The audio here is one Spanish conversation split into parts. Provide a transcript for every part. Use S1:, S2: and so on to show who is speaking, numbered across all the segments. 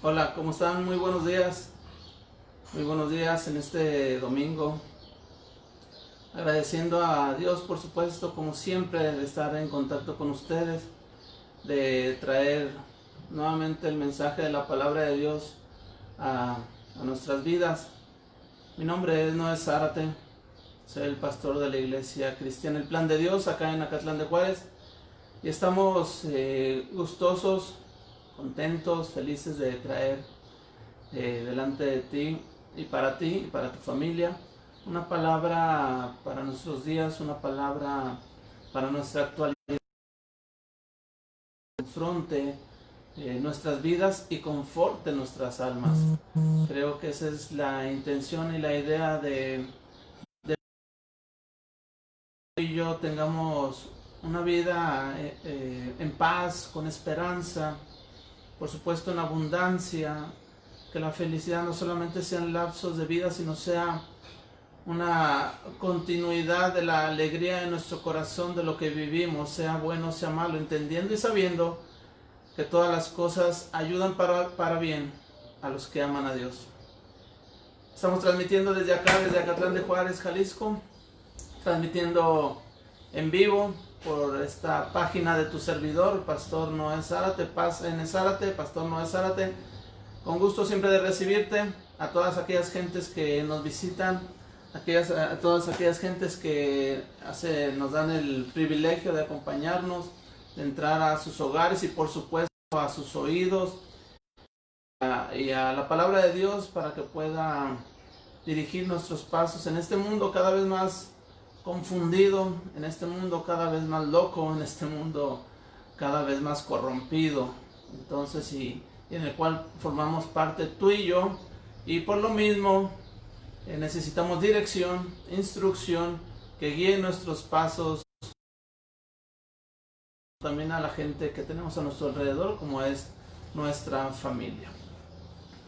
S1: Hola, ¿cómo están? Muy buenos días. Muy buenos días en este domingo. Agradeciendo a Dios, por supuesto, como siempre, de estar en contacto con ustedes, de traer nuevamente el mensaje de la palabra de Dios a nuestras vidas. Mi nombre es Noé Zárate, soy el pastor de la iglesia cristiana El Plan de Dios, acá en Acatlán de Juárez. Y estamos gustosos, contentos, felices de traer delante de ti y para tu familia una palabra para nuestros días, una palabra para nuestra actualidad, confronte nuestras vidas y conforte nuestras almas. Creo que esa es la intención y la idea de que y yo tengamos una vida en paz, con esperanza, por supuesto en abundancia, que la felicidad no solamente sean lapsos de vida, sino sea una continuidad de la alegría en nuestro corazón de lo que vivimos, sea bueno, sea malo, entendiendo y sabiendo que todas las cosas ayudan para bien a los que aman a Dios. Estamos transmitiendo desde acá, desde Acatlán de Juárez, Jalisco, transmitiendo en vivo por esta página de tu servidor, Pastor Noé Zárate, Paz en Zárate, Pastor Noé Zárate. Con gusto siempre de recibirte, a todas aquellas gentes que nos visitan, a todas aquellas gentes que nos dan el privilegio de acompañarnos, de entrar a sus hogares y por supuesto a sus oídos y a la palabra de Dios para que pueda dirigir nuestros pasos en este mundo cada vez más confundido, en este mundo cada vez más loco, en este mundo cada vez más corrompido. Entonces, y en el cual formamos parte tú y yo, y por lo mismo necesitamos dirección, instrucción, que guíe nuestros pasos, también a la gente que tenemos a nuestro alrededor, como es nuestra familia.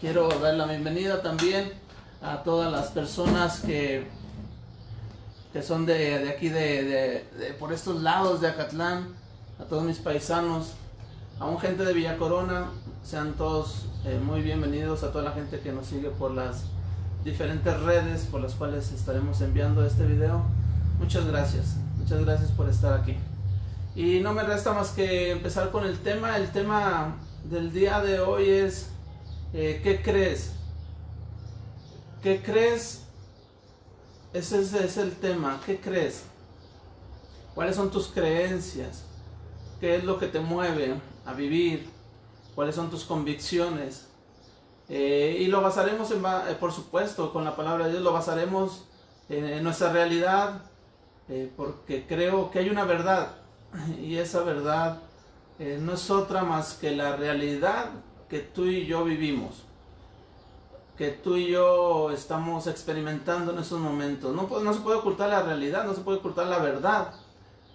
S1: Quiero dar la bienvenida también a todas las personas que son de aquí, por estos lados de Acatlán, a todos mis paisanos, aún gente de Villa Corona. Sean todos muy bienvenidos, a toda la gente que nos sigue por las diferentes redes por las cuales estaremos enviando este video. Muchas gracias por estar aquí. Y no me resta más que empezar con el tema. El tema del día de hoy es ¿qué crees? ¿Qué crees? Ese es el tema. ¿Qué crees? ¿Cuáles son tus creencias? ¿Qué es lo que te mueve a vivir? ¿Cuáles son tus convicciones? Y lo basaremos, por supuesto, con la palabra de Dios, lo basaremos en nuestra realidad, porque creo que hay una verdad, y esa verdad no es otra más que la realidad que tú y yo vivimos, que tú y yo estamos experimentando en estos momentos. No se puede ocultar la realidad, no se puede ocultar la verdad.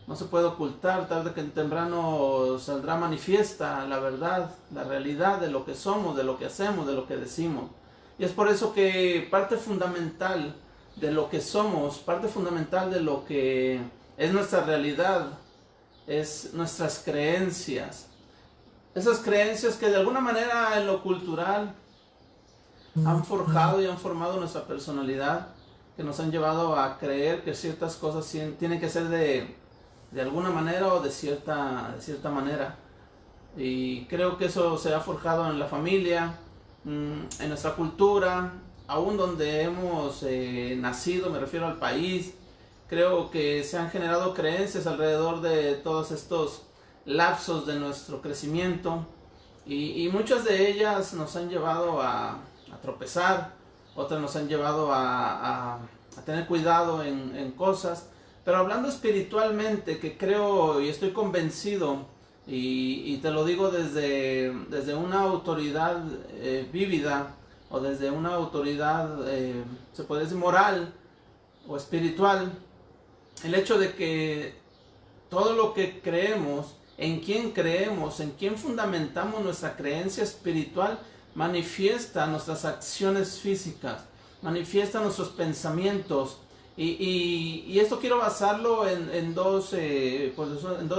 S1: No se puede ocultar, tarde que temprano saldrá manifiesta la verdad, la realidad de lo que somos, de lo que hacemos, de lo que decimos. Y es por eso que parte fundamental de lo que somos, parte fundamental de lo que es nuestra realidad, es nuestras creencias. Esas creencias que de alguna manera en lo cultural han forjado y han formado nuestra personalidad, que nos han llevado a creer que ciertas cosas tienen que ser de alguna manera o de cierta manera. Y creo que eso se ha forjado en la familia, en nuestra cultura, aún donde hemos nacido, me refiero al país. Creo que se han generado creencias alrededor de todos estos lapsos de nuestro crecimiento, y muchas de ellas nos han llevado a tropezar, otras nos han llevado a tener cuidado en cosas. Pero hablando espiritualmente, que creo y estoy convencido, y te lo digo desde una autoridad vívida, o desde una autoridad, se puede decir, moral o espiritual, el hecho de que todo lo que creemos, en quién fundamentamos nuestra creencia espiritual, manifiesta nuestras acciones físicas, manifiesta nuestros pensamientos. Y esto quiero basarlo en dos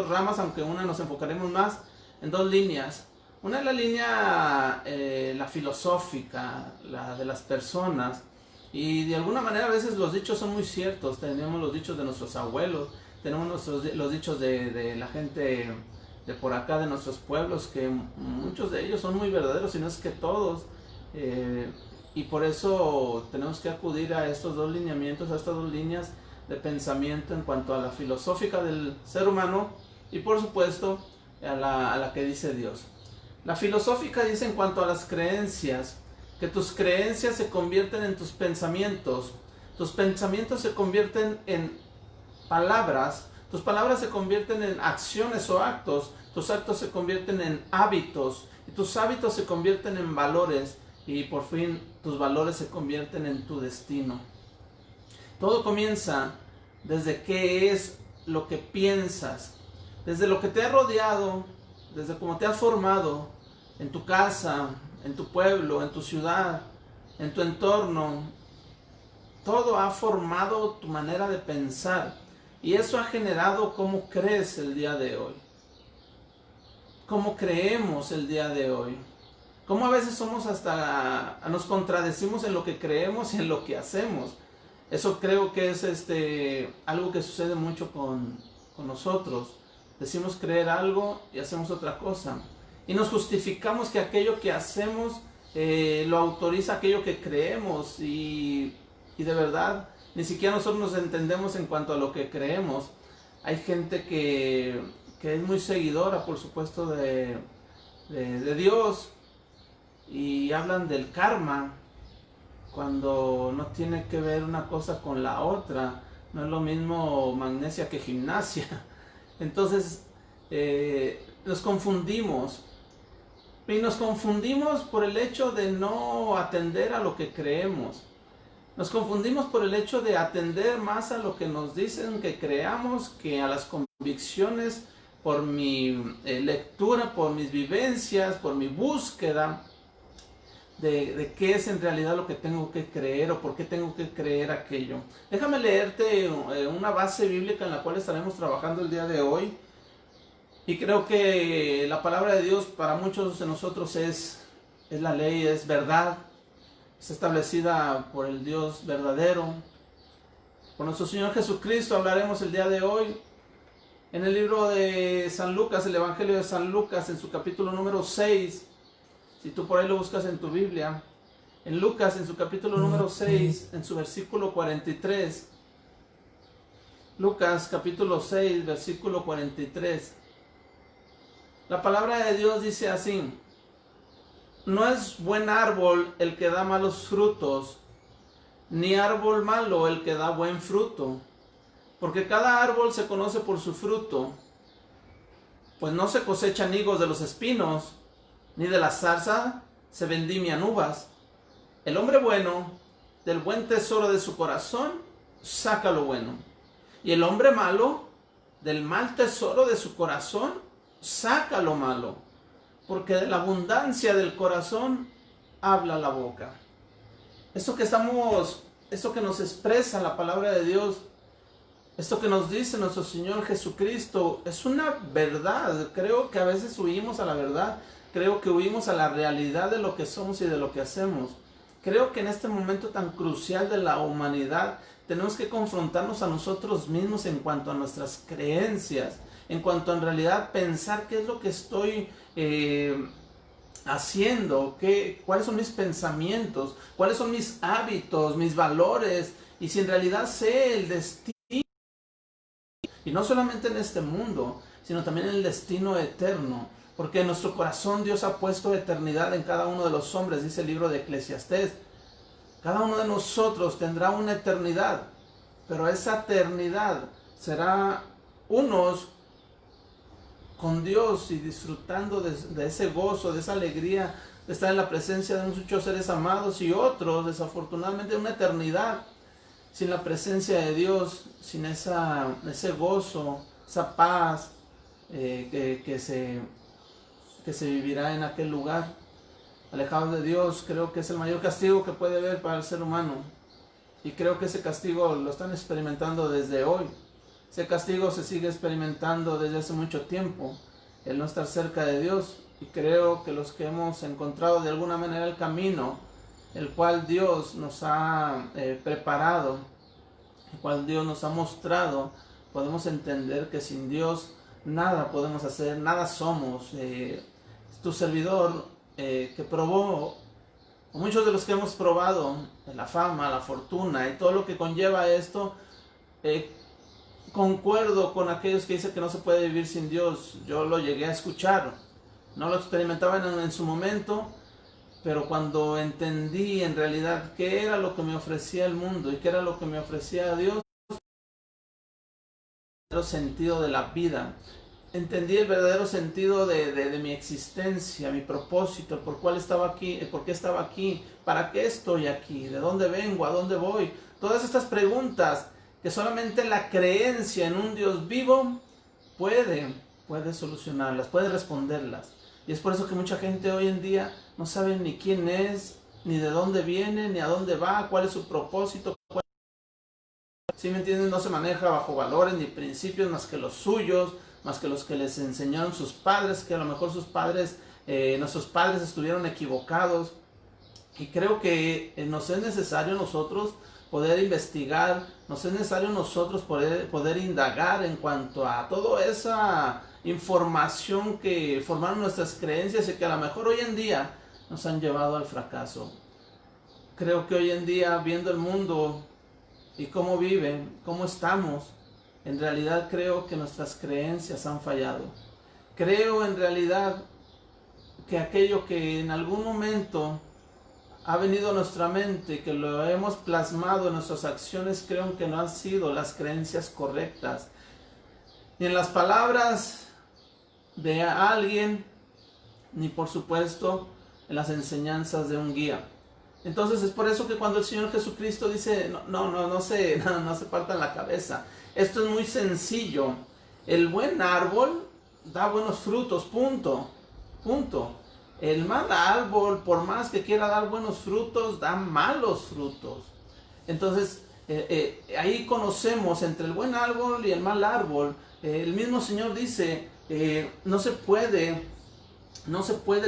S1: ramas, aunque una nos enfocaremos más, en dos líneas. Una es la línea, la filosófica, la de las personas. Y de alguna manera a veces los dichos son muy ciertos. Tenemos los dichos de nuestros abuelos, tenemos los dichos de la gente de por acá, de nuestros pueblos, que muchos de ellos son muy verdaderos, y no es que todos. Y por eso tenemos que acudir a estos dos lineamientos, a estas dos líneas de pensamiento en cuanto a la filosófica del ser humano y por supuesto a la que dice Dios. La filosófica dice en cuanto a las creencias, que tus creencias se convierten en tus pensamientos se convierten en palabras, tus palabras se convierten en acciones o actos, tus actos se convierten en hábitos, y tus hábitos se convierten en valores, y por fin tus valores se convierten en tu destino. Todo comienza desde qué es lo que piensas, desde lo que te ha rodeado, desde cómo te has formado en tu casa, en tu pueblo, en tu ciudad, en tu entorno. Todo ha formado tu manera de pensar, y eso ha generado cómo crees el día de hoy, cómo creemos el día de hoy, cómo a veces nos contradecimos en lo que creemos y en lo que hacemos. Eso creo que es algo que sucede mucho con nosotros. Decimos creer algo y hacemos otra cosa. Y nos justificamos que aquello que hacemos lo autoriza aquello que creemos. Y de verdad, ni siquiera nosotros nos entendemos en cuanto a lo que creemos. Hay gente que es muy seguidora, por supuesto, de Dios. Y hablan del karma, cuando no tiene que ver una cosa con la otra. No es lo mismo magnesia que gimnasia. Entonces nos confundimos, y nos confundimos por el hecho de no atender a lo que creemos. Nos confundimos por el hecho de atender más a lo que nos dicen que creamos que a las convicciones, por mi lectura, por mis vivencias, por mi búsqueda de qué es en realidad lo que tengo que creer o por qué tengo que creer aquello. Déjame leerte una base bíblica en la cual estaremos trabajando el día de hoy. Y creo que la palabra de Dios para muchos de nosotros es la ley, es verdad. Es establecida por el Dios verdadero. Por nuestro Señor Jesucristo hablaremos el día de hoy. En el libro de San Lucas, el Evangelio de San Lucas, en su capítulo número 6, si tú por ahí lo buscas en tu Biblia, en Lucas, en su capítulo número 6, en su versículo 43, Lucas capítulo 6, versículo 43, la palabra de Dios dice así: no es buen árbol el que da malos frutos, ni árbol malo el que da buen fruto, porque cada árbol se conoce por su fruto, pues no se cosechan higos de los espinos, ni de la zarza se vendimian uvas. El hombre bueno, del buen tesoro de su corazón, saca lo bueno. Y el hombre malo, del mal tesoro de su corazón, saca lo malo. Porque de la abundancia del corazón habla la boca. Esto que nos expresa la palabra de Dios, esto que nos dice nuestro Señor Jesucristo, es una verdad. Creo que a veces huimos a la verdad. Creo que huimos a la realidad de lo que somos y de lo que hacemos. Creo que en este momento tan crucial de la humanidad tenemos que confrontarnos a nosotros mismos en cuanto a nuestras creencias, en cuanto a en realidad pensar qué es lo que estoy haciendo, cuáles son mis pensamientos, cuáles son mis hábitos, mis valores, y si en realidad sé el destino, y no solamente en este mundo, sino también en el destino eterno. Porque en nuestro corazón Dios ha puesto eternidad en cada uno de los hombres, dice el libro de Eclesiastés. Cada uno de nosotros tendrá una eternidad, pero esa eternidad será unos con Dios y disfrutando de ese gozo, de esa alegría de estar en la presencia de muchos seres amados, y otros, desafortunadamente, una eternidad sin la presencia de Dios, sin ese gozo, esa paz que se vivirá en aquel lugar. Alejados de Dios, creo que es el mayor castigo que puede haber para el ser humano. Y creo que ese castigo lo están experimentando desde hoy. Ese castigo se sigue experimentando desde hace mucho tiempo. El no estar cerca de Dios. Y creo que los que hemos encontrado de alguna manera el camino, el cual Dios nos ha preparado, el cual Dios nos ha mostrado, podemos entender que sin Dios nada podemos hacer, nada somos. Tu servidor que probó, o muchos de los que hemos probado la fama, la fortuna y todo lo que conlleva esto, concuerdo con aquellos que dicen que no se puede vivir sin Dios. Yo lo llegué a escuchar, no lo experimentaba en su momento, pero cuando entendí en realidad qué era lo que me ofrecía el mundo y qué era lo que me ofrecía Dios, el sentido de la vida, entendí el verdadero sentido de mi existencia, mi propósito, por cuál estaba aquí, por qué estaba aquí, para qué estoy aquí, de dónde vengo, a dónde voy. Todas estas preguntas que solamente la creencia en un Dios vivo puede solucionarlas, puede responderlas. Y es por eso que mucha gente hoy en día no sabe ni quién es, ni de dónde viene, ni a dónde va, cuál es su propósito. Si me entienden, no se maneja bajo valores ni principios más que los suyos, más que los que les enseñaron sus padres, que a lo mejor sus padres, nuestros padres estuvieron equivocados. Y creo que nos es necesario nosotros poder investigar, nos es necesario nosotros poder indagar en cuanto a toda esa información que formaron nuestras creencias y que a lo mejor hoy en día nos han llevado al fracaso. Creo que hoy en día, viendo el mundo y cómo viven, cómo estamos, en realidad creo que nuestras creencias han fallado. Creo en realidad que aquello que en algún momento ha venido a nuestra mente, que lo hemos plasmado en nuestras acciones, creo que no han sido las creencias correctas. Ni en las palabras de alguien, ni por supuesto en las enseñanzas de un guía. Entonces es por eso que cuando el Señor Jesucristo dice, no se partan la cabeza. Esto es muy sencillo. El buen árbol da buenos frutos, punto. El mal árbol, por más que quiera dar buenos frutos, da malos frutos. Entonces, ahí conocemos entre el buen árbol y el mal árbol. El mismo Señor dice, no se puede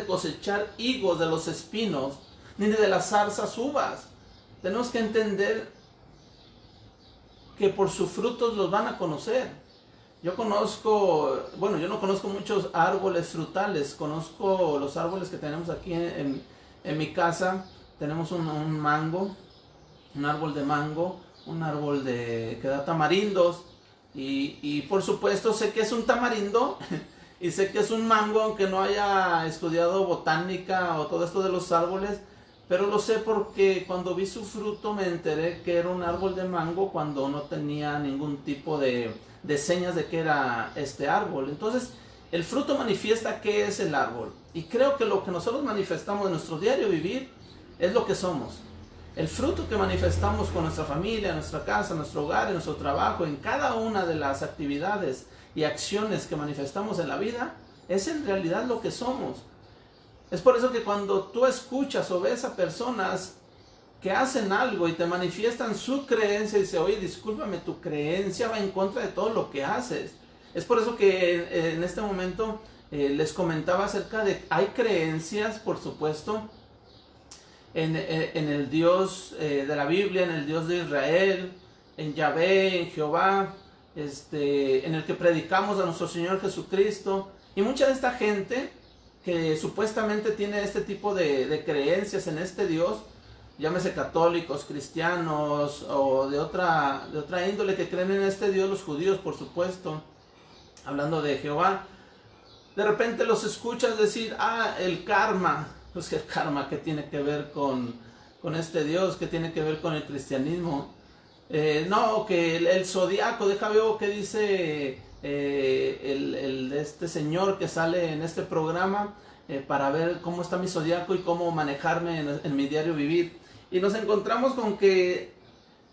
S1: cosechar higos de los espinos, ni de las zarzas uvas. Tenemos que entender que por sus frutos los van a conocer. Yo no conozco muchos árboles frutales, conozco los árboles que tenemos aquí en mi casa. Tenemos un mango, un árbol de mango, un árbol que da tamarindos, y por supuesto sé que es un tamarindo y sé que es un mango, aunque no haya estudiado botánica o todo esto de los árboles, pero lo sé porque cuando vi su fruto me enteré que era un árbol de mango cuando no tenía ningún tipo de señas de que era este árbol. Entonces, el fruto manifiesta qué es el árbol. Y creo que lo que nosotros manifestamos en nuestro diario vivir es lo que somos. El fruto que manifestamos con nuestra familia, nuestra casa, nuestro hogar, en nuestro trabajo, en cada una de las actividades y acciones que manifestamos en la vida, es en realidad lo que somos. Es por eso que cuando tú escuchas o ves a personas que hacen algo y te manifiestan su creencia y dice, oye, discúlpame, tu creencia va en contra de todo lo que haces. Es por eso que en este momento les comentaba acerca de, hay creencias, por supuesto, en el Dios de la Biblia, en el Dios de Israel, en Yahvé, en Jehová, en el que predicamos a nuestro Señor Jesucristo. Y mucha de esta gente que supuestamente tiene este tipo de creencias en este Dios, llámese católicos, cristianos o de otra índole que creen en este Dios, los judíos por supuesto, hablando de Jehová, de repente los escuchas decir, el karma. Pues que el karma, ¿qué tiene que ver con este Dios? ¿Qué tiene que ver con el cristianismo? No, que el zodiaco, deja ver qué dice este señor que sale en este programa, para ver cómo está mi zodiaco y cómo manejarme en mi diario vivir. Y nos encontramos con que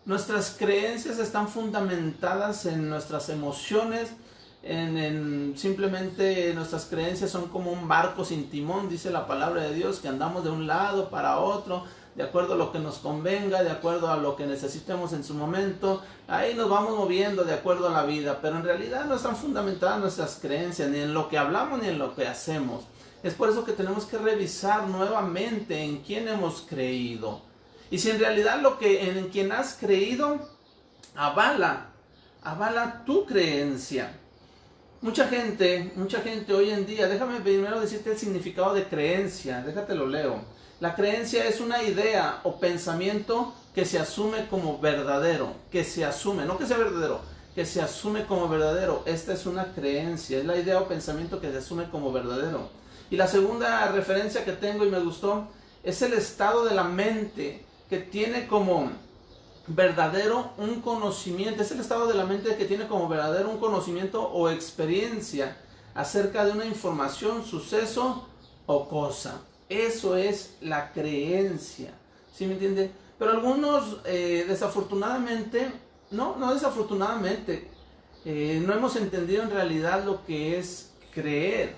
S1: nuestras creencias están fundamentadas en nuestras emociones, simplemente nuestras creencias son como un barco sin timón, dice la palabra de Dios, que andamos de un lado para otro, de acuerdo a lo que nos convenga, de acuerdo a lo que necesitemos en su momento. Ahí nos vamos moviendo de acuerdo a la vida, pero en realidad no están fundamentadas nuestras creencias, ni en lo que hablamos, ni en lo que hacemos. Es por eso que tenemos que revisar nuevamente en quién hemos creído. Y si en realidad en quien has creído avala tu creencia. Mucha gente hoy en día, déjame primero decirte el significado de creencia, déjate lo leo. La creencia es una idea o pensamiento que se asume como verdadero, que se asume, no que sea verdadero, que se asume como verdadero. Esta es una creencia, es la idea o pensamiento que se asume como verdadero. Y la segunda referencia que tengo y me gustó es el estado de la mente que tiene como verdadero un conocimiento. Es el estado de la mente que tiene como verdadero un conocimiento o experiencia acerca de una información, suceso o cosa. Eso es la creencia. ¿Sí me entiende? Pero algunos desafortunadamente, no desafortunadamente, no hemos entendido en realidad lo que es creer.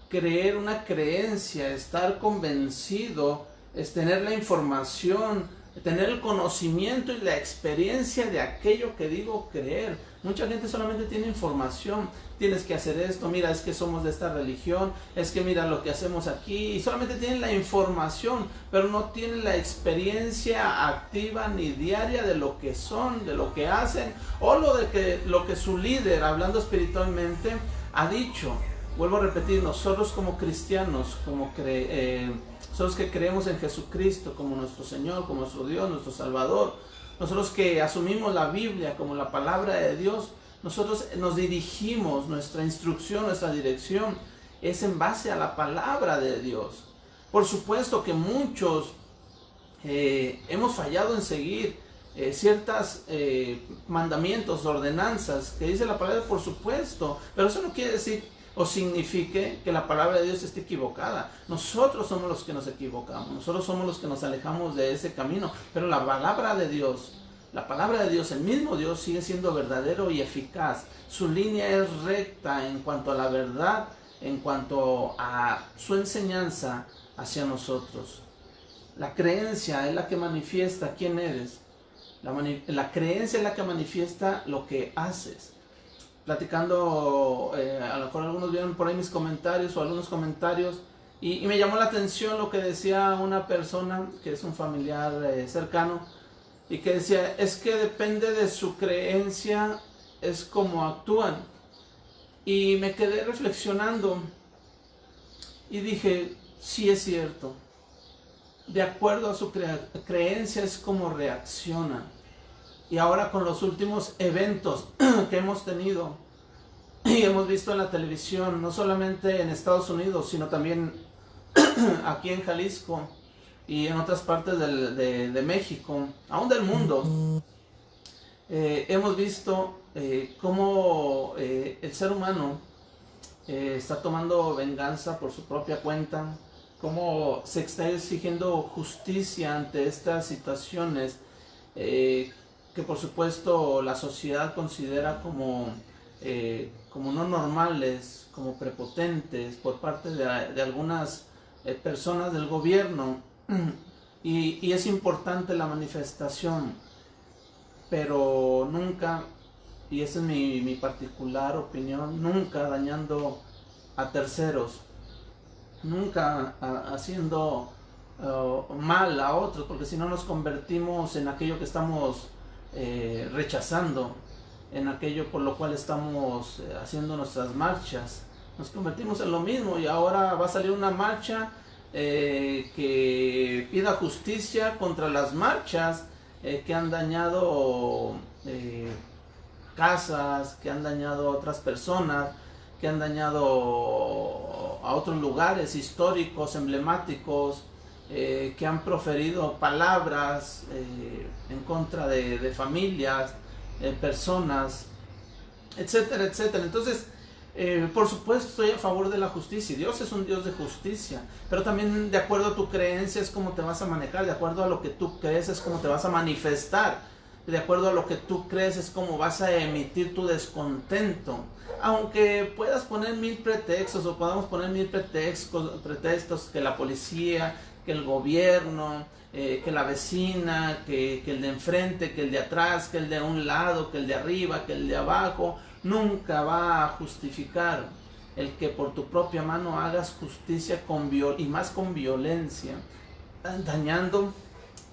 S1: Creer una creencia, estar convencido, es tener la información, tener el conocimiento y la experiencia de aquello que digo creer. Mucha gente solamente tiene información. Tienes que hacer esto, mira, es que somos de esta religión, es que mira lo que hacemos aquí, y solamente tienen la información, pero no tienen la experiencia activa ni diaria de lo que son, de lo que hacen, o lo que su líder, hablando espiritualmente, ha dicho. Vuelvo a repetir, nosotros como cristianos, nosotros que creemos en Jesucristo como nuestro Señor, como nuestro Dios, nuestro Salvador, nosotros que asumimos la Biblia como la palabra de Dios, nosotros nos dirigimos, nuestra instrucción, nuestra dirección es en base a la palabra de Dios. Por supuesto que muchos hemos fallado en seguir ciertos mandamientos, ordenanzas que dice la palabra, por supuesto, pero eso no quiere decir o signifique que la palabra de Dios esté equivocada. Nosotros somos los que nos equivocamos, nosotros somos los que nos alejamos de ese camino, pero la palabra de Dios, el mismo Dios sigue siendo verdadero y eficaz. Su línea es recta en cuanto a la verdad, en cuanto a su enseñanza hacia nosotros. La creencia es la que manifiesta quién eres. La creencia es la que manifiesta lo que haces. Platicando, a lo mejor algunos vieron por ahí mis comentarios o algunos comentarios, y me llamó la atención lo que decía una persona que es un familiar cercano, y que decía, es que depende de su creencia, es como actúan. Y me quedé reflexionando y dije, sí es cierto, de acuerdo a su creencia es como reaccionan. Y ahora con los últimos eventos que hemos tenido y hemos visto en la televisión, no solamente en Estados Unidos, sino también aquí en Jalisco y en otras partes de México, aún del mundo, hemos visto cómo el ser humano está tomando venganza por su propia cuenta, cómo se está exigiendo justicia ante estas situaciones que por supuesto la sociedad considera como no normales, como prepotentes por parte de algunas personas del gobierno, y es importante la manifestación, pero nunca, y esa es mi particular opinión, nunca dañando a terceros, nunca haciendo mal a otros, porque si no nos convertimos en aquello que estamos rechazando, en aquello por lo cual estamos haciendo nuestras marchas. Nos convertimos en lo mismo, y ahora va a salir una marcha que pida justicia contra las marchas que han dañado casas, que han dañado a otras personas, que han dañado a otros lugares históricos, emblemáticos, que han proferido palabras en contra de familias, personas, etcétera, etcétera. Entonces, por supuesto, estoy a favor de la justicia. Dios es un Dios de justicia, pero también de acuerdo a tu creencia es como te vas a manejar, de acuerdo a lo que tú crees es como te vas a manifestar, de acuerdo a lo que tú crees es como vas a emitir tu descontento. Aunque puedas poner 1000 pretextos, o podamos poner 1000 pretextos, que la policía, que el gobierno, que la vecina, que el de enfrente, que el de atrás, que el de un lado, que el de arriba, que el de abajo, nunca va a justificar el que por tu propia mano hagas justicia y más con violencia, dañando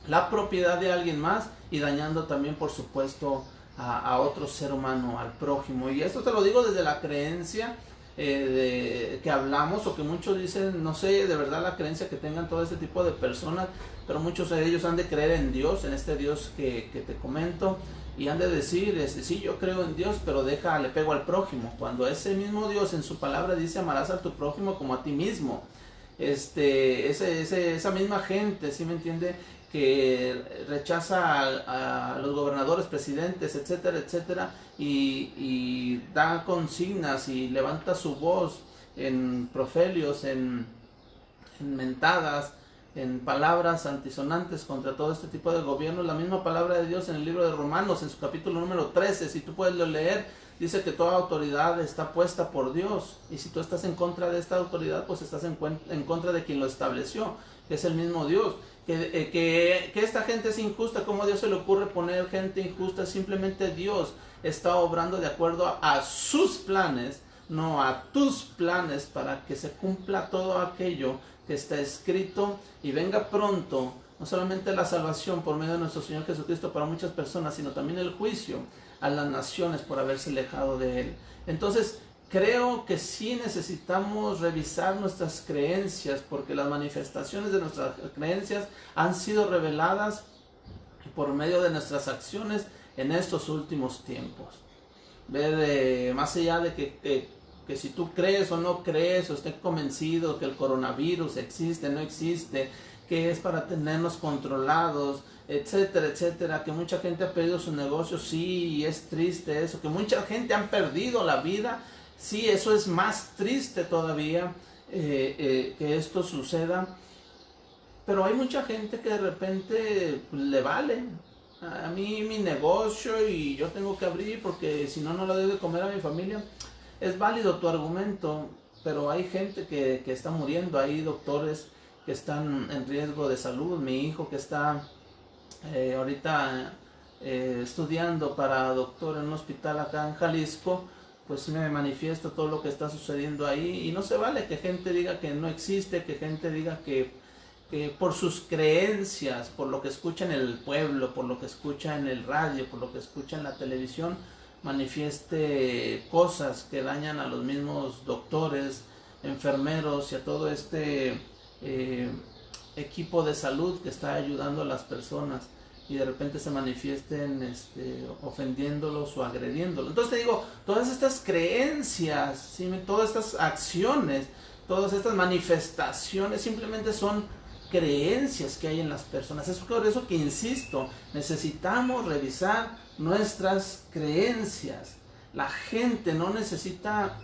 S1: la propiedad de alguien más y dañando también, por supuesto, a otro ser humano, al prójimo. Y esto te lo digo desde la creencia que hablamos, o que muchos dicen, no sé de verdad la creencia que tengan todo este tipo de personas, pero muchos de ellos han de creer en Dios, en este Dios que te comento, y han de decir, sí, yo creo en Dios, pero le pego al prójimo, cuando ese mismo Dios en su palabra dice, amarás a tu prójimo como a ti mismo. Esa misma gente, ¿sí me entiende?, que rechaza a los gobernadores, presidentes, etcétera, etcétera, y da consignas y levanta su voz en profelios, en mentadas, en palabras antisonantes contra todo este tipo de gobierno. La misma palabra de Dios en el libro de Romanos, en su capítulo número 13, si tú puedes leer, dice que toda autoridad está puesta por Dios, y si tú estás en contra de esta autoridad, pues estás en contra de quien lo estableció, que es el mismo Dios. Que esta gente es injusta, ¿cómo a Dios se le ocurre poner gente injusta? Simplemente Dios está obrando de acuerdo a sus planes, no a tus planes, para que se cumpla todo aquello que está escrito y venga pronto, no solamente la salvación por medio de nuestro Señor Jesucristo para muchas personas, sino también el juicio a las naciones por haberse alejado de Él. Entonces, creo que sí necesitamos revisar nuestras creencias, porque las manifestaciones de nuestras creencias han sido reveladas por medio de nuestras acciones en estos últimos tiempos. Más allá de que si tú crees o no crees, o estés convencido que el coronavirus existe, no existe, que es para tenernos controlados, etcétera, etcétera, que mucha gente ha perdido su negocio, sí, y es triste eso, que mucha gente ha perdido la vida, sí, eso es más triste todavía, que esto suceda. Pero hay mucha gente que de repente le vale. A mí mi negocio y yo tengo que abrir porque si no, no le doy de comer a mi familia. Es válido tu argumento, pero hay gente que está muriendo. Hay doctores que están en riesgo de salud. Mi hijo que está ahorita estudiando para doctor en un hospital acá en Jalisco, pues me manifiesta todo lo que está sucediendo ahí, y no se vale que gente diga que no existe, que gente diga que por sus creencias, por lo que escucha en el pueblo, por lo que escucha en el radio, por lo que escucha en la televisión, manifieste cosas que dañan a los mismos doctores, enfermeros y a todo este equipo de salud que está ayudando a las personas, y de repente se manifiesten ofendiéndolos o agrediéndolos. Entonces te digo, todas estas creencias, ¿sí? Todas estas acciones, todas estas manifestaciones simplemente son creencias que hay en las personas. Es por eso que insisto, necesitamos revisar nuestras creencias. La gente no necesita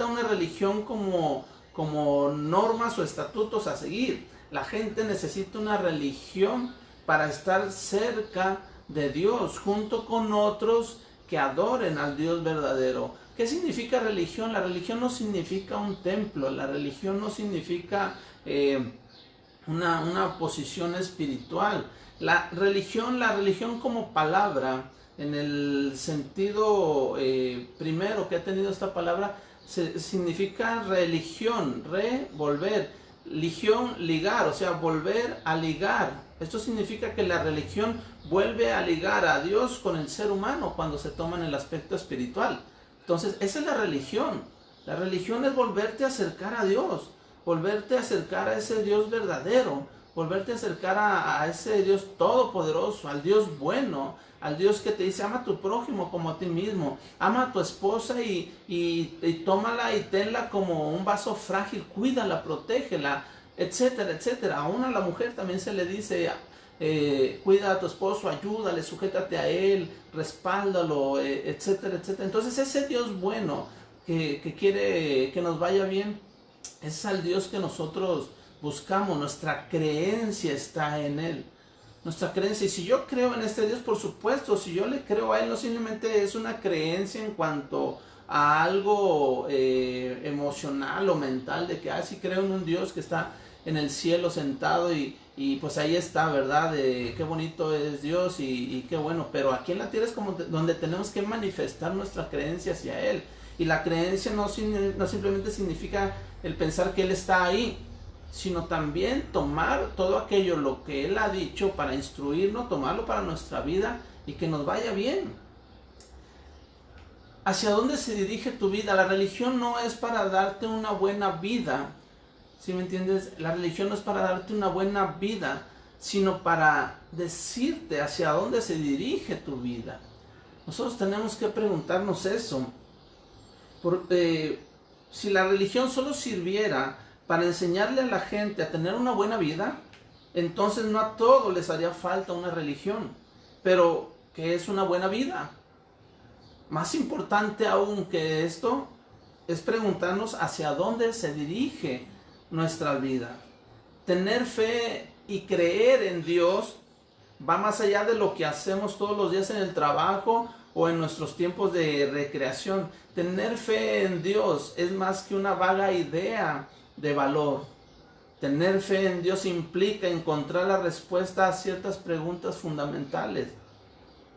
S1: una religión como normas o estatutos a seguir. La gente necesita una religión para estar cerca de Dios, junto con otros que adoren al Dios verdadero. ¿Qué significa religión? La religión no significa un templo, la religión no significa una posición espiritual. La religión como palabra, en el sentido primero que ha tenido esta palabra, significa religión, volver, ligión, ligar, o sea, volver a ligar. Esto significa que la religión vuelve a ligar a Dios con el ser humano cuando se toma en el aspecto espiritual. Entonces, esa es la religión. La religión es volverte a acercar a Dios, volverte a acercar a ese Dios verdadero, volverte a acercar a ese Dios todopoderoso, al Dios bueno, al Dios que te dice, ama a tu prójimo como a ti mismo, ama a tu esposa y tómala y tenla como un vaso frágil, cuídala, protégela, etcétera, etcétera. Aún a la mujer también se le dice, cuida a tu esposo, ayúdale, sujétate a él, respáldalo, etcétera, etcétera. Entonces ese Dios bueno que quiere que nos vaya bien, es al Dios que nosotros buscamos. Nuestra creencia está en Él. Nuestra creencia, y si yo creo en este Dios, por supuesto, si yo le creo a Él, no simplemente es una creencia en cuanto a algo emocional o mental, de que sí creo en un Dios que está en el cielo sentado y pues ahí está, ¿verdad? Qué bonito es Dios y qué bueno, pero aquí en la tierra es como donde tenemos que manifestar nuestra creencia hacia Él. Y la creencia no simplemente significa el pensar que Él está ahí, sino también tomar todo aquello, lo que Él ha dicho para instruirnos, tomarlo para nuestra vida y que nos vaya bien. ¿Hacia dónde se dirige tu vida? La religión no es para darte una buena vida, ¿sí me entiendes? La religión no es para darte una buena vida, sino para decirte hacia dónde se dirige tu vida. Nosotros tenemos que preguntarnos eso. Si la religión solo sirviera para enseñarle a la gente a tener una buena vida, entonces no a todos les haría falta una religión. Pero, ¿qué es una buena vida? Más importante aún que esto es preguntarnos hacia dónde se dirige nuestra vida. Tener fe y creer en Dios va más allá de lo que hacemos todos los días en el trabajo o en nuestros tiempos de recreación. Tener fe en Dios es más que una vaga idea de valor. Tener fe en Dios implica encontrar la respuesta a ciertas preguntas fundamentales,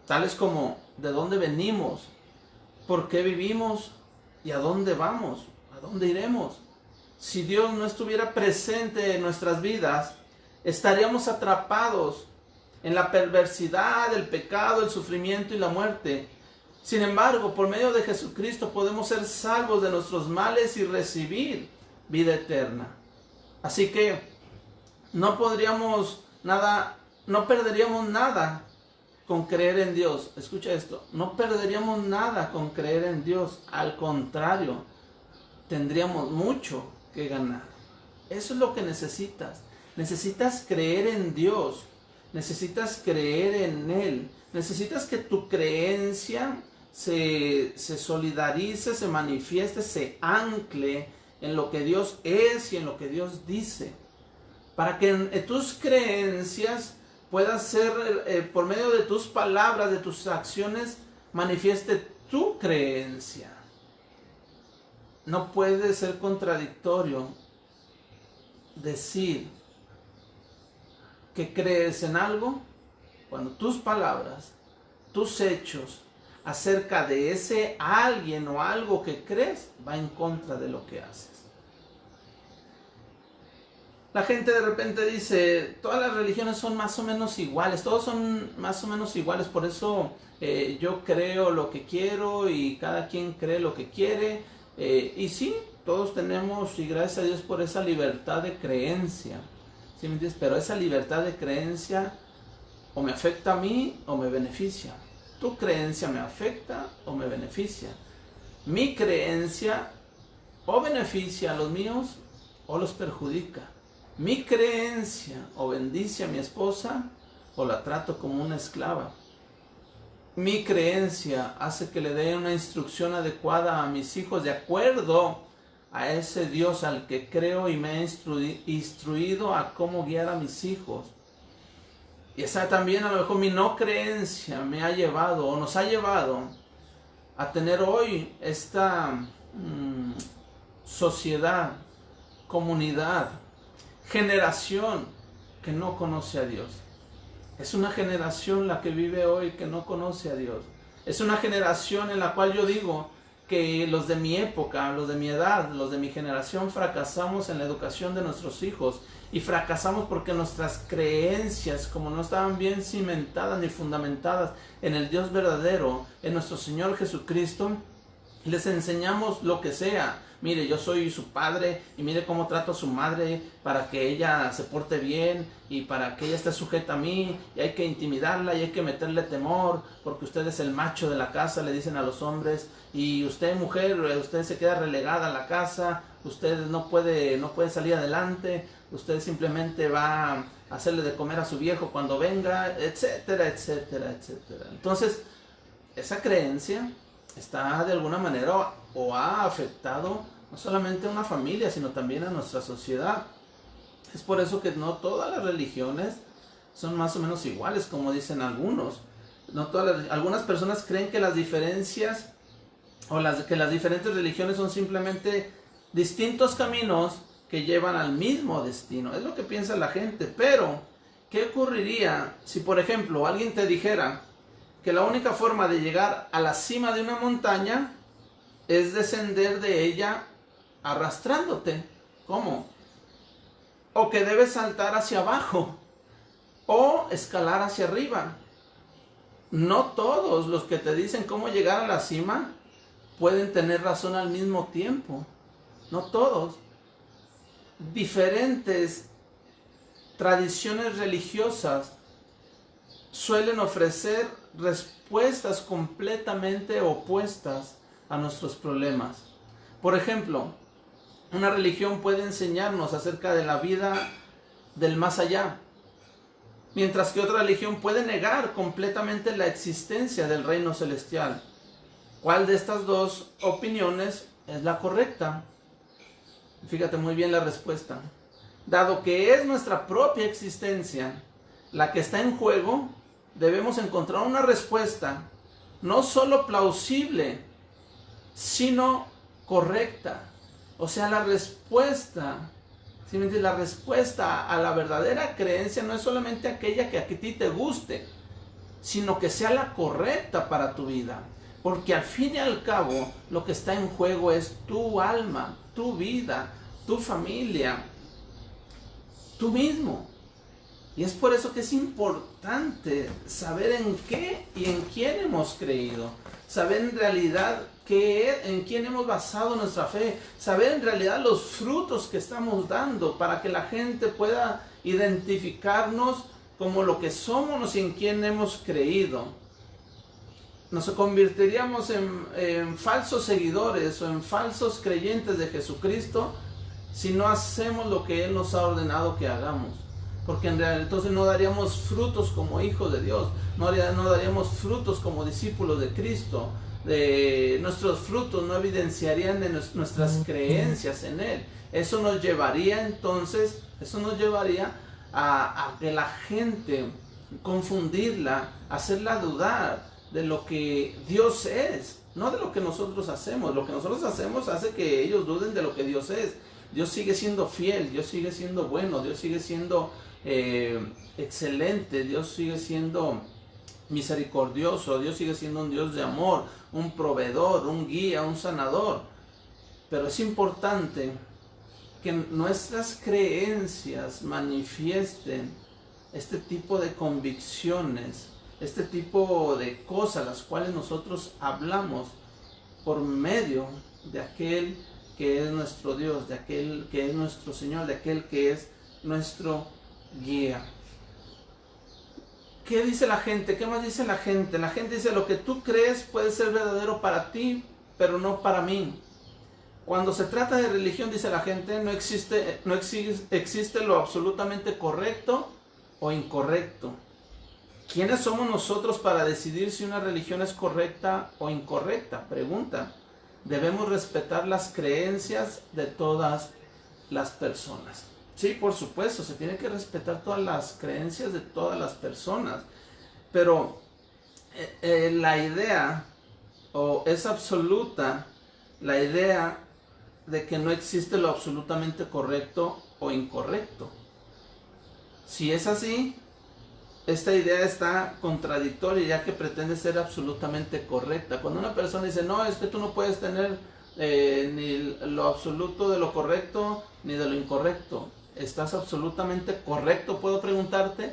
S1: tales como ¿de dónde venimos? ¿Por qué vivimos? ¿Y a dónde vamos? ¿A dónde iremos? Si Dios no estuviera presente en nuestras vidas, estaríamos atrapados en la perversidad, el pecado, el sufrimiento y la muerte. Sin embargo, por medio de Jesucristo podemos ser salvos de nuestros males y recibir vida eterna. Así que no perderíamos nada con creer en Dios. Escucha esto, no perderíamos nada con creer en Dios. Al contrario, tendríamos mucho que ganar. Eso es lo que necesitas. Necesitas creer en Dios. Necesitas creer en Él. Necesitas que tu creencia se solidarice, se manifieste, se ancle en lo que Dios es y en lo que Dios dice. Para que en tus creencias puedas ser, por medio de tus palabras, de tus acciones, manifieste tu creencia. No puede ser contradictorio decir que crees en algo cuando tus palabras, tus hechos acerca de ese alguien o algo que crees va en contra de lo que haces. La gente de repente dice, todas las religiones son más o menos iguales, todos son más o menos iguales, por eso yo creo lo que quiero y cada quien cree lo que quiere. Y sí, todos tenemos, y gracias a Dios por esa libertad de creencia, ¿sí me entiendes? Pero esa libertad de creencia o me afecta a mí o me beneficia. Tu creencia me afecta o me beneficia. Mi creencia o beneficia a los míos o los perjudica. Mi creencia o bendice a mi esposa o la trato como una esclava. Mi creencia hace que le dé una instrucción adecuada a mis hijos de acuerdo a ese Dios al que creo y me ha instruido a cómo guiar a mis hijos. Y esa también a lo mejor mi no creencia me ha llevado o nos ha llevado a tener hoy esta sociedad, comunidad, generación que no conoce a Dios. Es una generación la que vive hoy que no conoce a Dios. Es una generación en la cual yo digo que los de mi época, los de mi edad, los de mi generación fracasamos en la educación de nuestros hijos. Y fracasamos porque nuestras creencias, como no estaban bien cimentadas ni fundamentadas en el Dios verdadero, en nuestro Señor Jesucristo, les enseñamos lo que sea. Mire, yo soy su padre y mire cómo trato a su madre para que ella se porte bien y para que ella esté sujeta a mí, y hay que intimidarla y hay que meterle temor porque usted es el macho de la casa, le dicen a los hombres, y usted mujer, usted se queda relegada a la casa, usted no puede salir adelante, usted simplemente va a hacerle de comer a su viejo cuando venga, etcétera, etcétera, etcétera. Entonces, esa creencia está de alguna manera o ha afectado no solamente a una familia, sino también a nuestra sociedad. Es por eso que no todas las religiones son más o menos iguales, como dicen algunos. Algunas personas creen que las diferencias que las diferentes religiones son simplemente distintos caminos que llevan al mismo destino. Es lo que piensa la gente. Pero, ¿qué ocurriría si, por ejemplo, alguien te dijera que la única forma de llegar a la cima de una montaña es descender de ella arrastrándote? ¿Cómo? O que debes saltar hacia abajo o escalar hacia arriba. No todos los que te dicen cómo llegar a la cima pueden tener razón al mismo tiempo. No todos. Diferentes tradiciones religiosas suelen ofrecer respuestas completamente opuestas a nuestros problemas. Por ejemplo, una religión puede enseñarnos acerca de la vida del más allá, mientras que otra religión puede negar completamente la existencia del reino celestial. ¿Cuál de estas dos opiniones es la correcta? Fíjate muy bien la respuesta. Dado que es nuestra propia existencia la que está en juego, debemos encontrar una respuesta no solo plausible, sino correcta. O sea, la respuesta, la respuesta a la verdadera creencia no es solamente aquella que a ti te guste, sino que sea la correcta para tu vida. Porque al fin y al cabo, lo que está en juego es tu alma, tu vida, tu familia, tú mismo. Y es por eso que es importante saber en qué y en quién hemos creído. Saber en realidad en quién hemos basado nuestra fe. Saber en realidad los frutos que estamos dando para que la gente pueda identificarnos como lo que somos y en quién hemos creído. Nos convertiríamos en falsos seguidores o en falsos creyentes de Jesucristo si no hacemos lo que Él nos ha ordenado que hagamos. Porque en realidad entonces no daríamos frutos como hijos de Dios, no daríamos frutos como discípulos de Cristo. Nuestros frutos no evidenciarían de nuestras creencias en Él. Eso nos llevaría a que la gente, confundirla, hacerla dudar de lo que Dios es, no de lo que nosotros hacemos. Lo que nosotros hacemos hace que ellos duden de lo que Dios es. Dios sigue siendo fiel, Dios sigue siendo bueno, Dios sigue siendo excelente, Dios sigue siendo misericordioso, Dios sigue siendo un Dios de amor, un proveedor, un guía, un sanador. Pero es importante que nuestras creencias manifiesten este tipo de convicciones, este tipo de cosas, las cuales nosotros hablamos por medio de aquel que es nuestro Dios, de aquel que es nuestro Señor, de aquel que es nuestro guía. ¿Qué dice la gente? ¿Qué más dice la gente? La gente dice: lo que tú crees puede ser verdadero para ti, pero no para mí. Cuando se trata de religión, dice la gente, no existe lo absolutamente correcto o incorrecto. ¿Quiénes somos nosotros para decidir si una religión es correcta o incorrecta? Pregunta. Debemos respetar las creencias de todas las personas. Sí, por supuesto, se tiene que respetar todas las creencias de todas las personas. Pero la idea, o es absoluta, la idea de que no existe lo absolutamente correcto o incorrecto. Si es así, esta idea está contradictoria, ya que pretende ser absolutamente correcta. Cuando una persona dice: no, es que tú no puedes tener ni lo absoluto de lo correcto ni de lo incorrecto, ¿estás absolutamente correcto?, puedo preguntarte.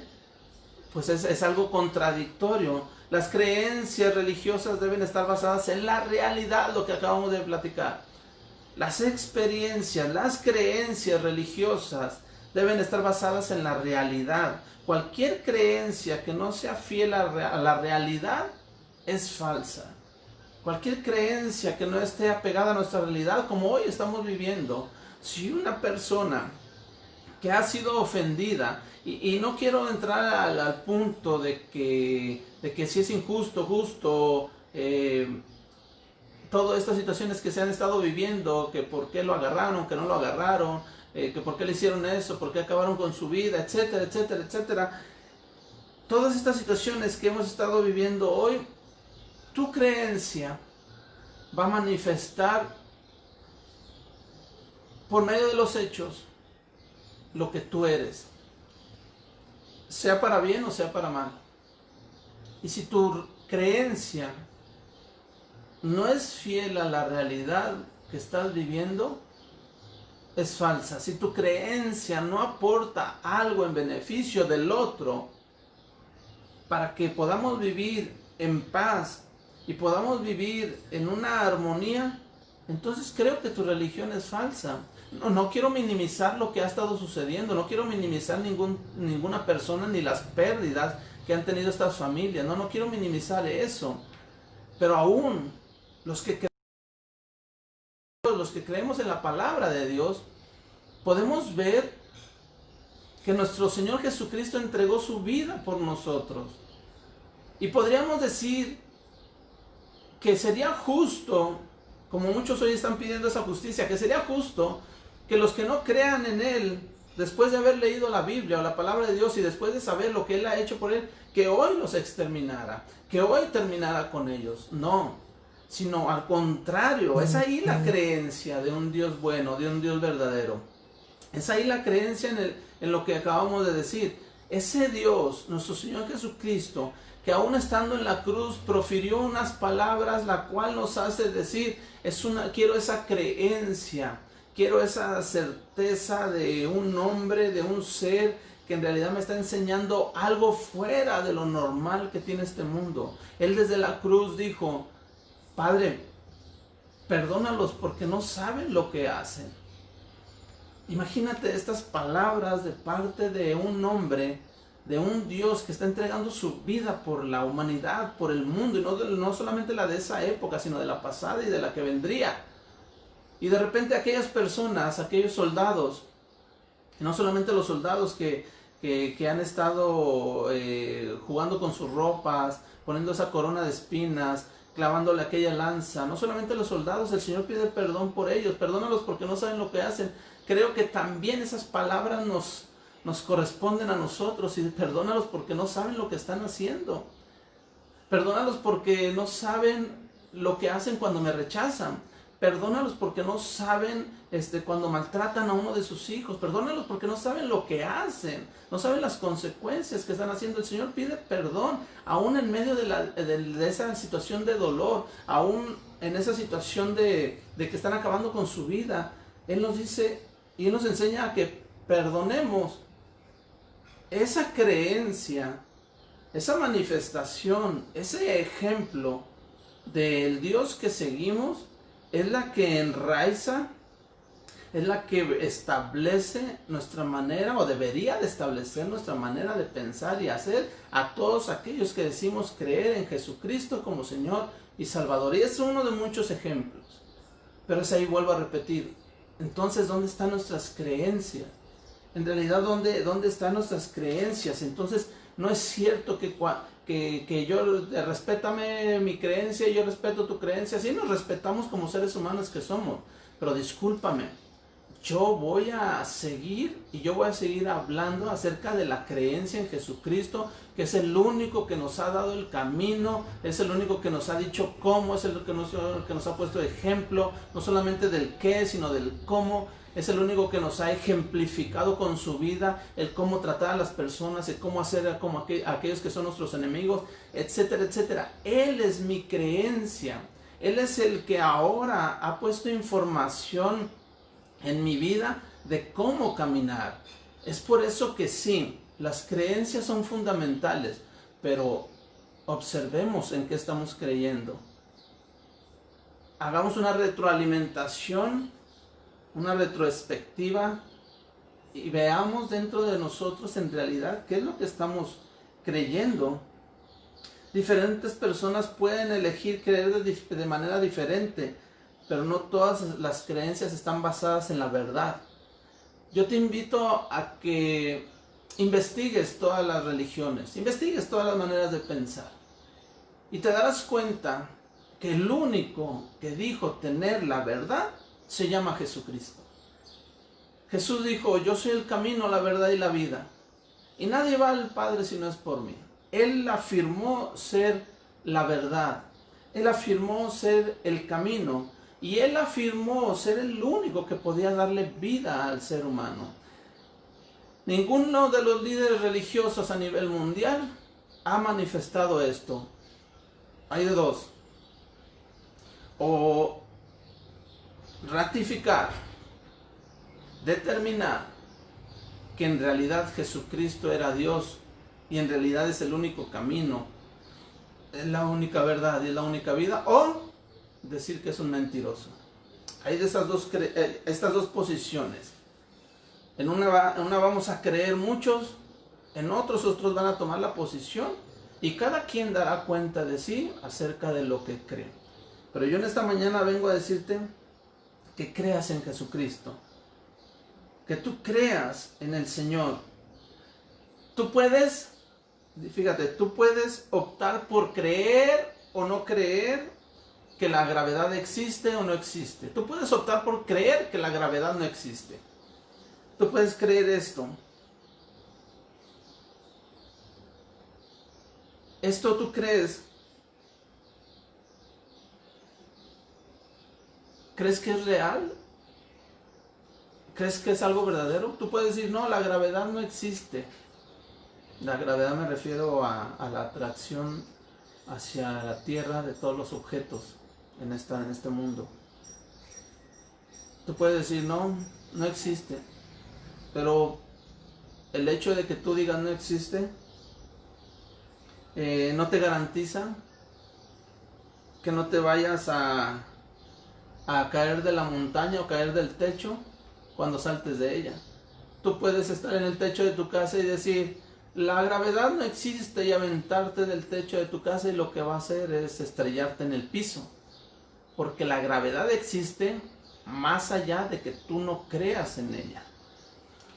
S1: Pues es algo contradictorio. Las creencias religiosas deben estar basadas en la realidad, lo que acabamos de platicar. Las experiencias, las creencias religiosas deben estar basadas en la realidad. Cualquier creencia que no sea fiel a la realidad es falsa. Cualquier creencia que no esté apegada a nuestra realidad, como hoy estamos viviendo. Si una persona que ha sido ofendida, y no quiero entrar al punto de que si es injusto, justo, todas estas situaciones que se han estado viviendo, que por qué lo agarraron, que no lo agarraron, que por qué le hicieron eso, por qué acabaron con su vida, etcétera, etcétera, etcétera. Todas estas situaciones que hemos estado viviendo hoy, tu creencia va a manifestar por medio de los hechos lo que tú eres, sea para bien o sea para mal. Y si tu creencia no es fiel a la realidad que estás viviendo, es falsa. Si tu creencia no aporta algo en beneficio del otro, para que podamos vivir en paz y podamos vivir en una armonía, entonces creo que tu religión es falsa. No quiero minimizar lo que ha estado sucediendo, no quiero minimizar ninguna persona ni las pérdidas que han tenido estas familias, no quiero minimizar eso. Pero aún los que creemos en la palabra de Dios, podemos ver que nuestro Señor Jesucristo entregó su vida por nosotros. Y podríamos decir que sería justo, como muchos hoy están pidiendo esa justicia, que sería justo que los que no crean en Él, después de haber leído la Biblia o la palabra de Dios y después de saber lo que Él ha hecho por Él, que hoy los exterminara, que hoy terminara con ellos. No, sino al contrario, es ahí la creencia de un Dios bueno, de un Dios verdadero. Es ahí la creencia en lo que acabamos de decir. Ese Dios, nuestro Señor Jesucristo, que aún estando en la cruz profirió unas palabras, la cual nos hace decir, quiero esa creencia, quiero esa certeza de un hombre, de un ser que en realidad me está enseñando algo fuera de lo normal que tiene este mundo. Él desde la cruz dijo, Padre, perdónalos porque no saben lo que hacen. Imagínate estas palabras de parte de un hombre, de un Dios que está entregando su vida por la humanidad, por el mundo, y no solamente la de esa época, sino de la pasada y de la que vendría. Y de repente aquellas personas, aquellos soldados, y no solamente los soldados que han estado jugando con sus ropas, poniendo esa corona de espinas, clavándole aquella lanza, no solamente los soldados, el Señor pide perdón por ellos, perdónalos porque no saben lo que hacen. Creo que también esas palabras nos corresponden a nosotros, y perdónalos porque no saben lo que están haciendo. Perdónalos porque no saben lo que hacen cuando me rechazan. Perdónalos porque no saben cuando maltratan a uno de sus hijos. Perdónalos porque no saben lo que hacen. No saben las consecuencias que están haciendo. El Señor pide perdón, aún en medio de esa situación de dolor, aún en esa situación de que están acabando con su vida. Él nos dice y Él nos enseña a que perdonemos. Esa creencia, esa manifestación, ese ejemplo del Dios que seguimos, es la que enraiza, es la que establece nuestra manera, o debería de establecer nuestra manera de pensar y hacer a todos aquellos que decimos creer en Jesucristo como Señor y Salvador. Y es uno de muchos ejemplos. Pero es ahí, vuelvo a repetir, entonces, ¿dónde están nuestras creencias? En realidad, ¿dónde están nuestras creencias? Entonces, no es cierto que yo, respétame mi creencia y yo respeto tu creencia. Sí nos respetamos como seres humanos que somos, pero discúlpame, yo voy a seguir hablando acerca de la creencia en Jesucristo, que es el único que nos ha dado el camino, es el único que nos ha dicho cómo, es el que nos ha puesto ejemplo, no solamente del qué, sino del cómo. Es el único que nos ha ejemplificado con su vida el cómo tratar a las personas, el cómo hacer como aquellos que son nuestros enemigos, etcétera, etcétera. Él es mi creencia. Él es el que ahora ha puesto información en mi vida de cómo caminar. Es por eso que sí, las creencias son fundamentales, pero observemos en qué estamos creyendo. Hagamos una retroalimentación, una retrospectiva, y veamos dentro de nosotros en realidad qué es lo que estamos creyendo. Diferentes personas pueden elegir creer de manera diferente, pero no todas las creencias están basadas en la verdad. Yo te invito a que investigues todas las religiones, investigues todas las maneras de pensar, y te darás cuenta que el único que dijo tener la verdad se llama Jesucristo. Jesús dijo, yo soy el camino, la verdad y la vida, y nadie va al Padre si no es por mí. Él afirmó ser la verdad, Él afirmó ser el camino, Y él afirmó ser el único que podía darle vida al ser humano. Ninguno de los líderes religiosos a nivel mundial ha manifestado esto. Hay de dos: o ratificar, determinar que en realidad Jesucristo era Dios y en realidad es el único camino, es la única verdad y es la única vida, o decir que es un mentiroso. Hay de estas dos posiciones. En una vamos a creer muchos, en otros van a tomar la posición y cada quien dará cuenta de sí acerca de lo que cree. Pero yo en esta mañana vengo a decirte que creas en Jesucristo, que tú creas en el Señor. Tú puedes, fíjate, tú puedes optar por creer o no creer que la gravedad existe o no existe. Tú puedes optar por creer que la gravedad no existe. Tú puedes creer esto. ¿Esto tú crees? ¿Crees que es real? ¿Crees que es algo verdadero? Tú puedes decir, no, la gravedad no existe. La gravedad me refiero a la atracción hacia la Tierra de todos los objetos en este mundo. Tú puedes decir, no, no existe. Pero el hecho de que tú digas no existe, no te garantiza que no te vayas a caer de la montaña o caer del techo cuando saltes de ella. Tú puedes estar en el techo de tu casa y decir, la gravedad no existe, y aventarte del techo de tu casa y lo que va a hacer es estrellarte en el piso. Porque la gravedad existe más allá de que tú no creas en ella.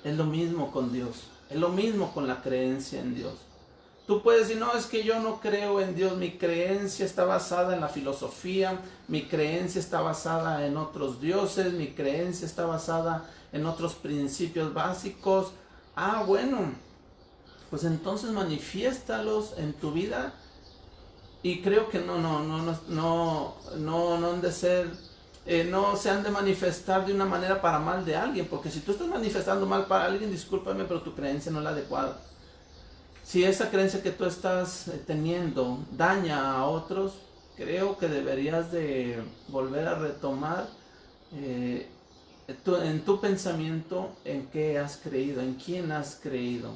S1: Es lo mismo con Dios, es lo mismo con la creencia en Dios. Tú puedes decir, no, es que yo no creo en Dios, mi creencia está basada en la filosofía, mi creencia está basada en otros dioses, mi creencia está basada en otros principios básicos. Ah, bueno, pues entonces manifiéstalos en tu vida, y creo que no han de ser... no se han de manifestar de una manera para mal de alguien, porque si tú estás manifestando mal para alguien, discúlpame, pero tu creencia no es la adecuada. Si esa creencia que tú estás teniendo daña a otros, creo que deberías de volver a retomar en tu pensamiento en qué has creído, en quién has creído.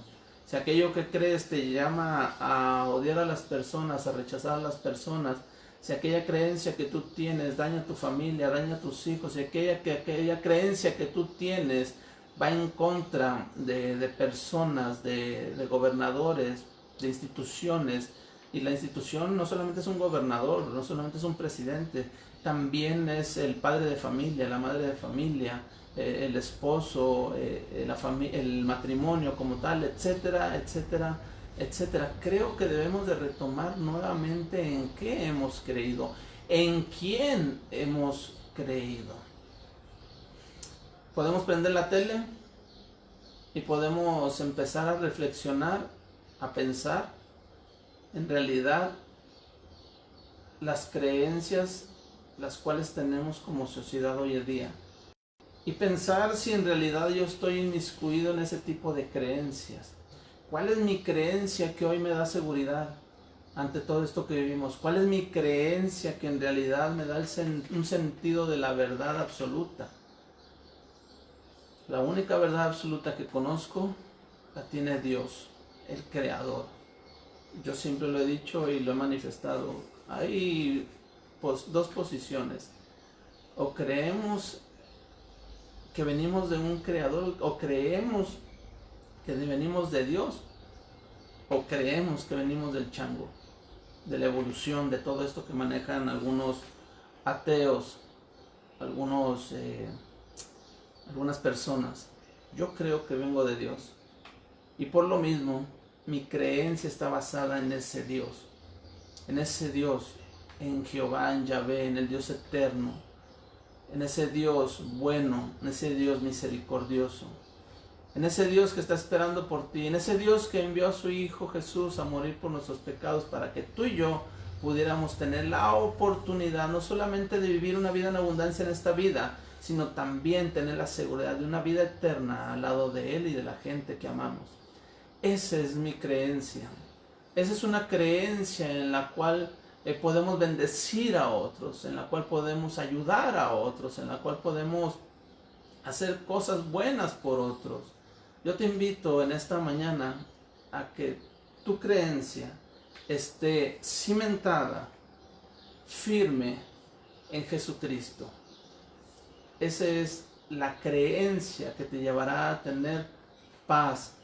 S1: Si aquello que crees te llama a odiar a las personas, a rechazar a las personas, si aquella creencia que tú tienes daña a tu familia, daña a tus hijos, si aquella creencia que tú tienes va en contra de personas, de gobernadores, de instituciones, y la institución no solamente es un gobernador, no solamente es un presidente, también es el padre de familia, la madre de familia, el esposo, el matrimonio como tal, etcétera, etcétera, etcétera. Creo que debemos de retomar nuevamente en qué hemos creído, en quién hemos creído. Podemos prender la tele y podemos empezar a reflexionar, a pensar en realidad las creencias las cuales tenemos como sociedad hoy en día, y pensar si en realidad yo estoy inmiscuido en ese tipo de creencias. ¿Cuál es mi creencia que hoy me da seguridad ante todo esto que vivimos? ¿Cuál es mi creencia que en realidad me da un sentido de la verdad absoluta? La única verdad absoluta que conozco la tiene Dios, el Creador. Yo siempre lo he dicho y lo he manifestado. Hay dos posiciones. O creemos que venimos de un Creador, o creemos que venimos de Dios, o creemos que venimos del chango, de la evolución, de todo esto que manejan algunos ateos, algunas personas. Yo creo que vengo de Dios, y por lo mismo mi creencia está basada en ese Dios, en Jehová, en Yahvé, en el Dios eterno, en ese Dios bueno, en ese Dios misericordioso, en ese Dios que está esperando por ti, en ese Dios que envió a su Hijo Jesús a morir por nuestros pecados para que tú y yo pudiéramos tener la oportunidad no solamente de vivir una vida en abundancia en esta vida, sino también tener la seguridad de una vida eterna al lado de Él y de la gente que amamos. Esa es mi creencia. Esa es una creencia en la cual podemos bendecir a otros, en la cual podemos ayudar a otros, en la cual podemos hacer cosas buenas por otros. Yo te invito en esta mañana a que tu creencia esté cimentada, firme en Jesucristo. Esa es la creencia que te llevará a tener paz,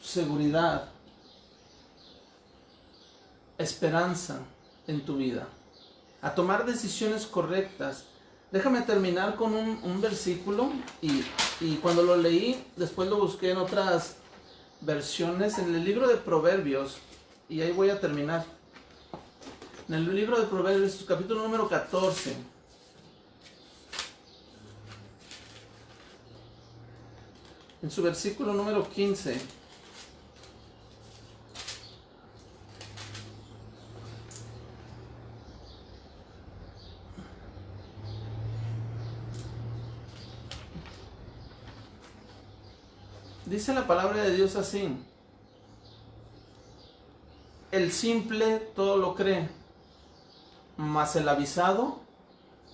S1: seguridad, esperanza en tu vida, a tomar decisiones correctas. Déjame terminar con un versículo y cuando lo leí, después lo busqué en otras versiones, en el libro de Proverbios, y ahí voy a terminar. En el libro de Proverbios, capítulo número 14, en su versículo número 15, dice la palabra de Dios así: el simple todo lo cree, mas el avisado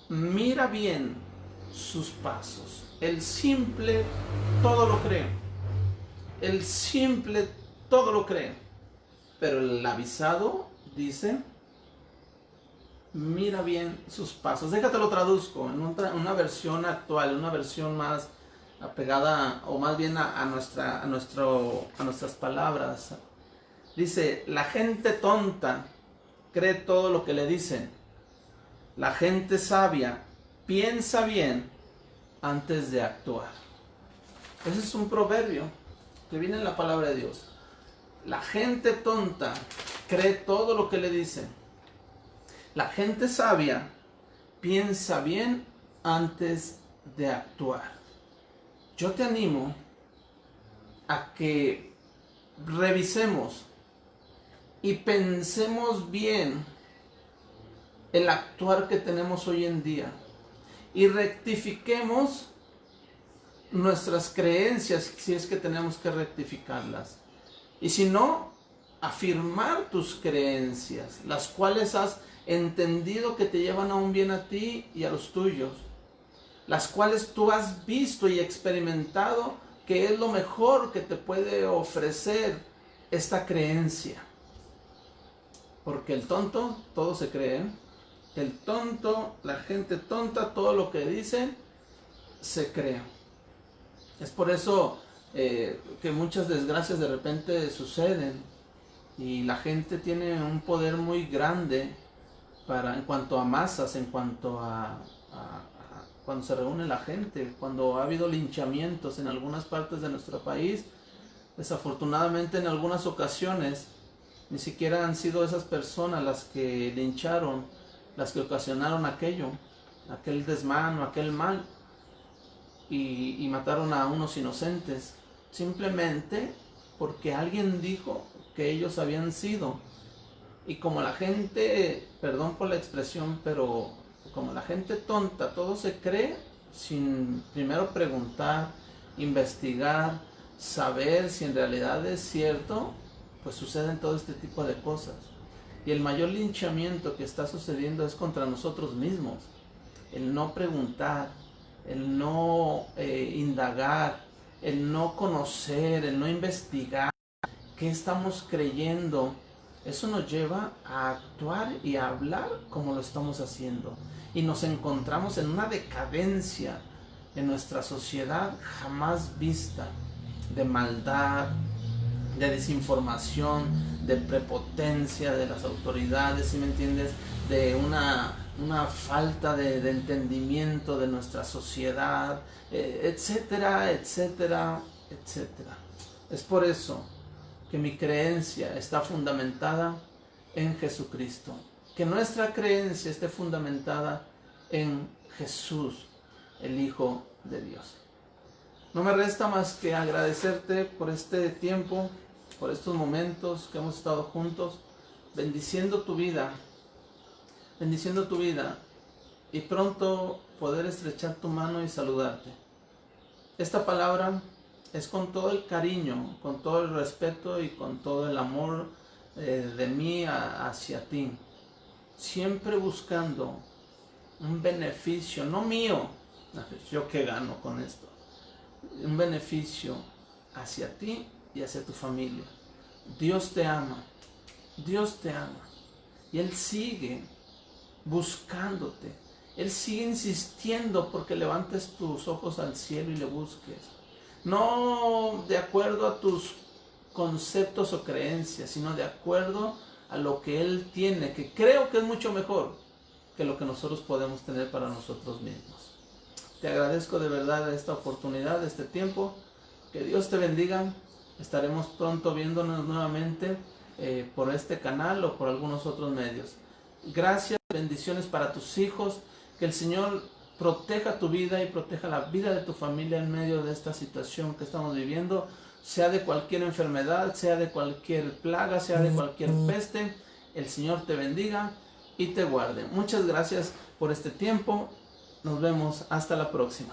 S1: mira bien sus pasos. El simple todo lo cree. El simple todo lo cree. Pero el avisado dice, mira bien sus pasos. Déjate lo traduzco en una versión actual, una versión más apegada, o más bien a nuestras palabras. Dice, la gente tonta cree todo lo que le dicen. La gente sabia piensa bien antes de actuar. Ese es un proverbio que viene en la palabra de Dios. La gente tonta cree todo lo que le dicen. La gente sabia piensa bien antes de actuar. Yo te animo a que revisemos y pensemos bien el actuar que tenemos hoy en día y rectifiquemos nuestras creencias si es que tenemos que rectificarlas. Y si no, afirmar tus creencias, las cuales has entendido que te llevan a un bien a ti y a los tuyos, las cuales tú has visto y experimentado que es lo mejor que te puede ofrecer esta creencia. Porque el tonto todo se cree, el tonto, la gente tonta, todo lo que dicen se cree. Es por eso que muchas desgracias de repente suceden y la gente tiene un poder muy grande en cuanto a masas, en cuanto a cuando se reúne la gente, cuando ha habido linchamientos en algunas partes de nuestro país. Desafortunadamente en algunas ocasiones ni siquiera han sido esas personas las que lincharon, las que ocasionaron aquel desmán o aquel mal, y mataron a unos inocentes, simplemente porque alguien dijo que ellos habían sido. Y como la gente, perdón por la expresión, pero como la gente tonta, todo se cree sin primero preguntar, investigar, saber si en realidad es cierto, pues suceden todo este tipo de cosas. Y el mayor linchamiento que está sucediendo es contra nosotros mismos. El no preguntar, el no indagar, el no conocer, el no investigar qué estamos creyendo. Eso nos lleva a actuar y a hablar como lo estamos haciendo. Y nos encontramos en una decadencia en nuestra sociedad jamás vista, de maldad, de desinformación, de prepotencia de las autoridades, ¿sí me entiendes? De una falta de entendimiento de nuestra sociedad, etcétera, etcétera, etcétera. Es por eso que mi creencia está fundamentada en Jesucristo. Que nuestra creencia esté fundamentada en Jesús, el Hijo de Dios. No me resta más que agradecerte por este tiempo, por estos momentos que hemos estado juntos. bendiciendo tu vida y pronto poder estrechar tu mano y saludarte. Esta palabra es con todo el cariño, con todo el respeto y con todo el amor de mí hacia ti, siempre buscando un beneficio, no mío, yo qué gano con esto, un beneficio hacia ti y hacia tu familia. Dios te ama y Él sigue buscándote, Él sigue insistiendo porque levantes tus ojos al cielo y le busques, no de acuerdo a tus conceptos o creencias, sino de acuerdo a lo que Él tiene, que creo que es mucho mejor que lo que nosotros podemos tener para nosotros mismos. Te agradezco de verdad esta oportunidad, este tiempo. Que Dios te bendiga. Estaremos pronto viéndonos nuevamente por este canal o por algunos otros medios. Gracias, bendiciones para tus hijos. Que el Señor proteja tu vida y proteja la vida de tu familia en medio de esta situación que estamos viviendo, sea de cualquier enfermedad, sea de cualquier plaga, sea de cualquier peste. El Señor te bendiga y te guarde. Muchas gracias por este tiempo. Nos vemos hasta la próxima.